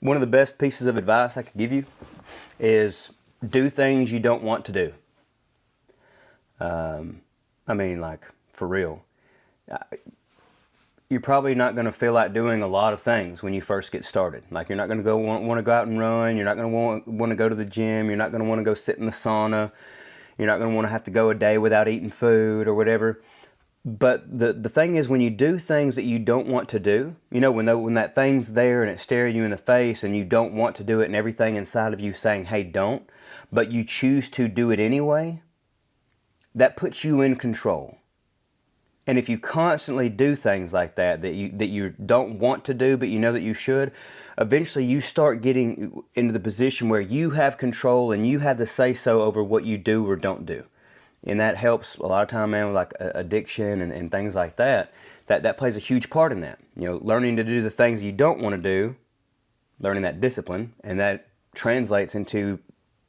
One of the best pieces of advice I could give you is do things you don't want to do. I mean, like, for real. You're probably not going to feel like doing a lot of things when you first get started. Like, you're not going to want to go out and run. You're not going to want to go to the gym. You're not going to want to go sit in the sauna. You're not going to want to have to go a day without eating food or whatever. But the thing is, when you do things that you don't want to do, you know, when that thing's there and it's staring you in the face and you don't want to do it and everything inside of you saying, hey, don't, but you choose to do it anyway, that puts you in control. And if you constantly do things like that you don't want to do, but you know that you should, eventually you start getting into the position where you have control and you have the say-so over what you do or don't do. And that helps a lot of time, man, with like addiction and things like that. That plays a huge part in that. You know, learning to do the things you don't want to do, learning that discipline, and that translates into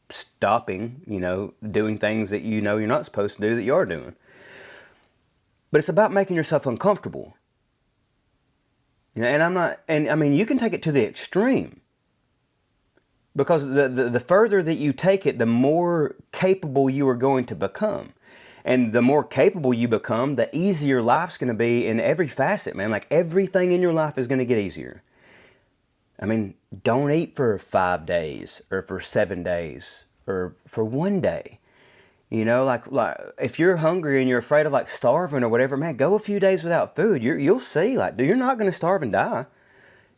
stopping, you know, doing things that you know you're not supposed to do that you are doing. But it's about making yourself uncomfortable. You know, I mean, you can take it to the extreme. Because the further that you take it, the more capable you are going to become. And the more capable you become, the easier life's going to be in every facet, man. Like, everything in your life is going to get easier. I mean, don't eat for 5 days or for 7 days or for 1 day. You know, like if you're hungry and you're afraid of like starving or whatever, man, go a few days without food. You'll see, like, dude, you're not going to starve and die.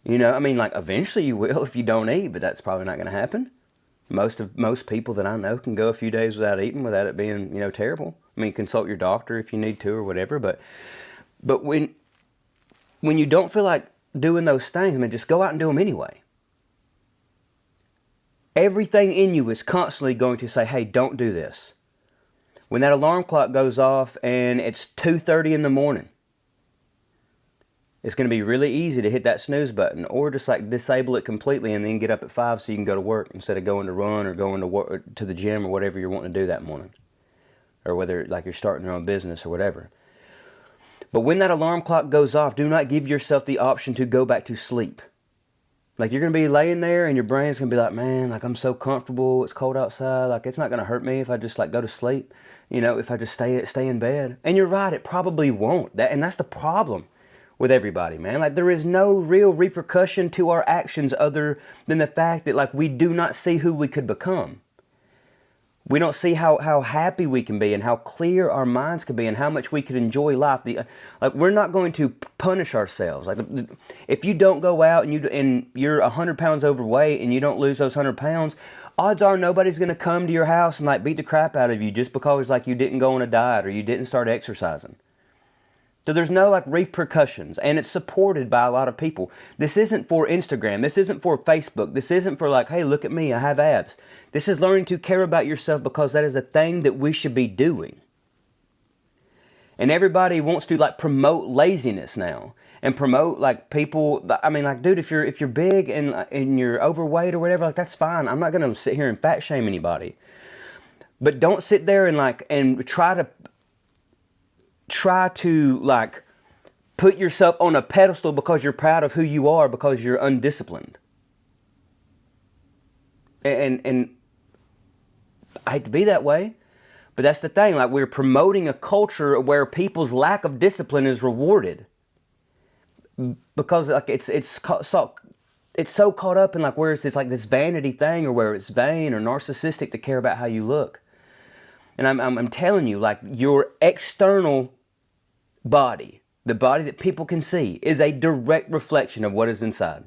You know, I mean, like, eventually you will if you don't eat, but that's probably not going to happen. Most people that I know can go a few days without eating without it being, you know, terrible. I mean, consult your doctor if you need to or whatever. But when you don't feel like doing those things, I mean, just go out and do them anyway. Everything in you is constantly going to say, hey, don't do this. When that alarm clock goes off and it's 2:30 in the morning, it's going to be really easy to hit that snooze button, or just like disable it completely and then get up at 5 so you can go to work instead of going to run or going to work, to the gym or whatever you're wanting to do that morning. Or whether like you're starting your own business or whatever. But when that alarm clock goes off, do not give yourself the option to go back to sleep. Like, you're going to be laying there and your brain's going to be like, man, like, I'm so comfortable. It's cold outside. Like, it's not going to hurt me if I just like go to sleep. You know, if I just stay in bed. And you're right, it probably won't. And that's the problem with everybody, man. Like, there is no real repercussion to our actions other than the fact that, like, we do not see who we could become. We don't see how happy we can be and how clear our minds can be and how much we could enjoy life. Like, we're not going to punish ourselves. Like, if you don't go out and you're 100 pounds overweight and you don't lose those 100 pounds, odds are nobody's going to come to your house and like beat the crap out of you just because like you didn't go on a diet or you didn't start exercising. So there's no like repercussions, and it's supported by a lot of people. This isn't for Instagram. This isn't for Facebook. This isn't for like, hey, look at me, I have abs. This is learning to care about yourself because that is a thing that we should be doing. And everybody wants to like promote laziness now and promote like people. I mean, like, dude, if you're big and you're overweight or whatever, like, that's fine. I'm not gonna sit here and fat shame anybody. But don't sit there and try to like put yourself on a pedestal because you're proud of who you are because you're undisciplined. And I hate to be that way, but that's the thing. Like, we're promoting a culture where people's lack of discipline is rewarded because like it's so caught up in like where it's like this vanity thing, or where it's vain or narcissistic to care about how you look. And I'm telling you, like, your external body, the body that people can see, is a direct reflection of what is inside.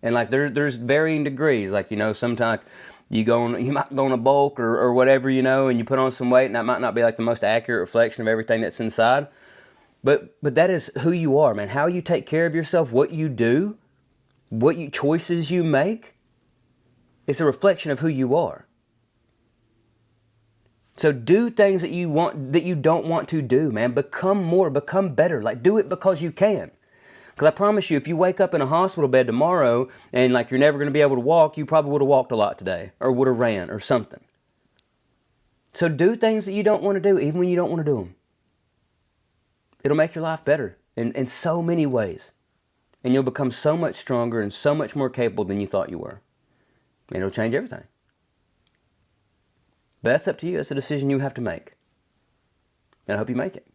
And like there's varying degrees. Like, you know, sometimes you might go on a bulk or whatever, you know, and you put on some weight, and that might not be like the most accurate reflection of everything that's inside. But that is who you are, man. How you take care of yourself, what you do, choices you make, it's a reflection of who you are. So do things that you don't want to do, man. Become more, become better. Like, do it because you can. Because I promise you, if you wake up in a hospital bed tomorrow and like you're never going to be able to walk, you probably would have walked a lot today or would have ran or something. So do things that you don't want to do, even when you don't want to do them. It'll make your life better in so many ways. And you'll become so much stronger and so much more capable than you thought you were. And it'll change everything. But that's up to you. That's a decision you have to make. And I hope you make it.